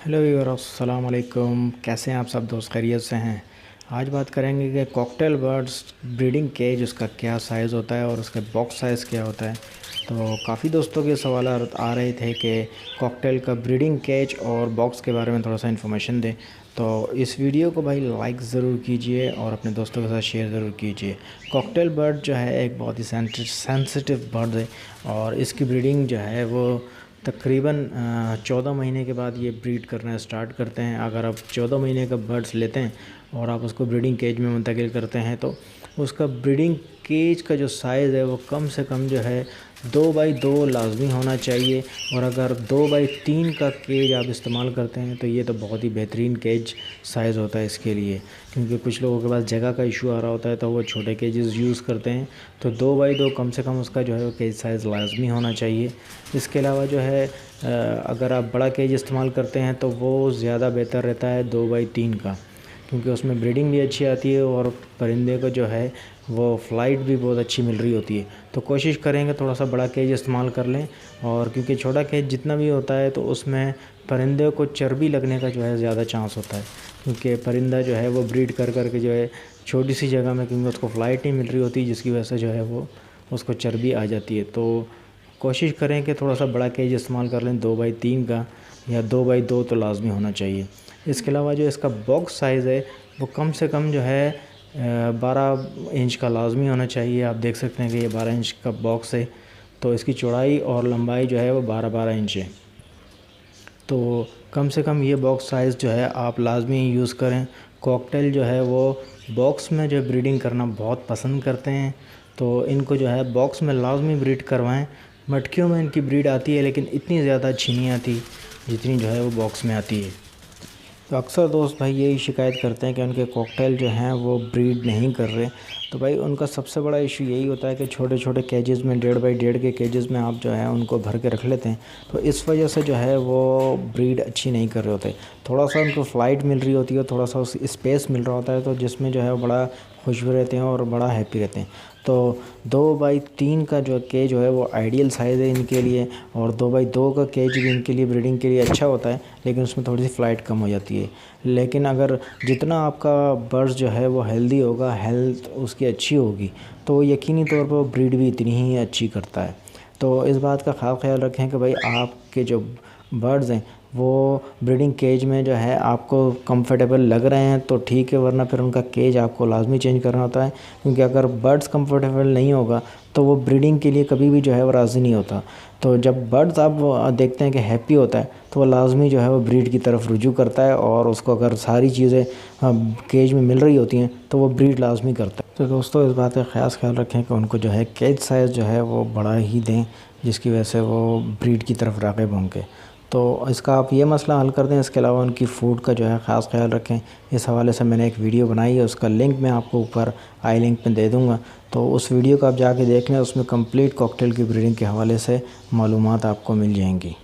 Hello viewers, अस्सलाम वालेकुम। कैसे हैं आप सब दोस्त? खैरियत से हैं? आज बात करेंगे कि कॉकटेल बर्ड्स ब्रीडिंग केज उसका क्या साइज़ होता है और उसका बॉक्स साइज़ क्या होता है। तो काफ़ी दोस्तों के सवाल आ रहे थे कि कॉकटेल का ब्रीडिंग केज और बॉक्स के बारे में थोड़ा सा इन्फॉर्मेशन दें। तो इस वीडियो को भाई लाइक ज़रूर कीजिए और अपने दोस्तों के साथ शेयर ज़रूर कीजिए। कॉकटेल बर्ड जो है एक बहुत ही सेंसिटिव बर्ड है और इसकी ब्रीडिंग जो है वो तकरीबन 14 महीने के बाद ये ब्रीड करना स्टार्ट करते हैं। अगर आप 14 महीने का बर्ड्स लेते हैं और आप उसको ब्रीडिंग केज में मुंतकिल करते हैं तो उसका ब्रीडिंग केज का जो साइज़ है वो कम से कम जो है 2x2 लाजमी होना चाहिए। और अगर 2x3 का केज आप इस्तेमाल करते हैं तो ये तो बहुत ही बेहतरीन केज साइज़ होता है इसके लिए, क्योंकि कुछ लोगों के पास जगह का इशू आ रहा होता है तो वो छोटे केजेस यूज़ करते हैं। तो 2x2 कम से कम उसका जो है वो केज साइज़ लाजमी होना चाहिए। इसके अलावा जो है अगर आप बड़ा केज इस्तेमाल करते हैं तो वो ज़्यादा बेहतर रहता है 2x3 का, क्योंकि उसमें ब्रीडिंग भी अच्छी आती है और परिंदे को जो है वो फ़्लाइट भी बहुत अच्छी मिल रही होती है। तो कोशिश करेंगे थोड़ा सा बड़ा केज इस्तेमाल कर लें, और क्योंकि छोटा केज जितना भी होता है तो उसमें परिंदे को चर्बी लगने का जो है ज़्यादा चांस होता है, क्योंकि परिंदा जो है वो ब्रीड कर कर के जो है छोटी सी जगह में, क्योंकि उसको फ़्लाइट नहीं मिल रही होती, जिसकी वजह से जो है वो उसको चर्बी आ जाती है। तो कोशिश करें कि थोड़ा सा बड़ा केज इस्तेमाल कर लें 2x3 का, या 2x2 तो लाजमी होना चाहिए। इसके अलावा जो इसका बॉक्स साइज़ है वो कम से कम जो है 12 इंच का लाजमी होना चाहिए। आप देख सकते हैं कि ये 12 इंच का बॉक्स है, तो इसकी चौड़ाई और लंबाई जो है वो 12-12 इंच है। तो कम से कम ये बॉक्स साइज़ जो है आप लाजमी यूज़ करें। कॉकटेल जो है वो बॉक्स में जो ब्रीडिंग करना बहुत पसंद करते हैं, तो इनको जो है बॉक्स में लाजमी ब्रीड करवाएं। मटकियों में इनकी ब्रीड आती है लेकिन इतनी ज़्यादा अच्छी नहीं आती जितनी जो है वो बॉक्स में आती है। तो अक्सर दोस्त भाई यही शिकायत करते हैं कि उनके कॉकटेल जो हैं वो ब्रीड नहीं कर रहे। तो भाई उनका सबसे बड़ा इशू यही होता है कि छोटे छोटे केजेस में 1.5x1.5 के केजेस में आप जो है उनको भर के रख लेते हैं, तो इस वजह से जो है वो ब्रीड अच्छी नहीं कर रहे होते। थोड़ा सा उनको फ़्लाइट मिल रही होती है, थोड़ा सा उस स्पेस मिल रहा होता है, तो जिसमें जो है वो बड़ा खुश भी रहते हैं और बड़ा हैप्पी रहते हैं। तो 2x3 का जो केज है वो आइडियल साइज़ है इनके लिए, और 2x2 का केज भी इनके लिए ब्रीडिंग के लिए अच्छा होता है, लेकिन उसमें थोड़ी सी फ़्लाइट कम हो जाती है। लेकिन अगर जितना आपका बर्ड्स जो है वो हेल्दी होगा, हेल्थ उसकी अच्छी होगी, तो यकीनी तौर पर वो ब्रीड भी इतनी ही अच्छी करता है। तो इस बात का ख़ास ख्याल रखें कि भाई आपके जो बर्ड्स हैं वो ब्रीडिंग केज में जो है आपको कंफर्टेबल लग रहे हैं तो ठीक है, वरना फिर उनका केज आपको लाजमी चेंज करना होता है, क्योंकि अगर बर्ड्स कंफर्टेबल नहीं होगा तो वो ब्रीडिंग के लिए कभी भी जो है वो राज़ी नहीं होता। तो जब बर्ड्स आप देखते हैं कि हैप्पी होता है तो वो लाजमी जो है वो ब्रीड की तरफ रुजू करता है, और उसको अगर सारी चीज़ें केज में मिल रही होती हैं तो वो ब्रीड लाजमी करता है। तो दोस्तों इस बात का ख़ास ख्याल रखें कि उनको जो है केज साइज़ जो है वो बड़ा ही दें, जिसकी वजह से वो ब्रीड की तरफ राग़िब होंगे। तो इसका आप ये मसला हल कर दें। इसके अलावा उनकी फ़ूड का जो है ख़ास ख्याल रखें। इस हवाले से मैंने एक वीडियो बनाई है, उसका लिंक मैं आपको ऊपर आई लिंक में दे दूँगा, तो उस वीडियो को आप जाके देख लें। उसमें कंप्लीट कॉकटेल की ब्रीडिंग के हवाले से मालूमात आपको मिल जाएंगी।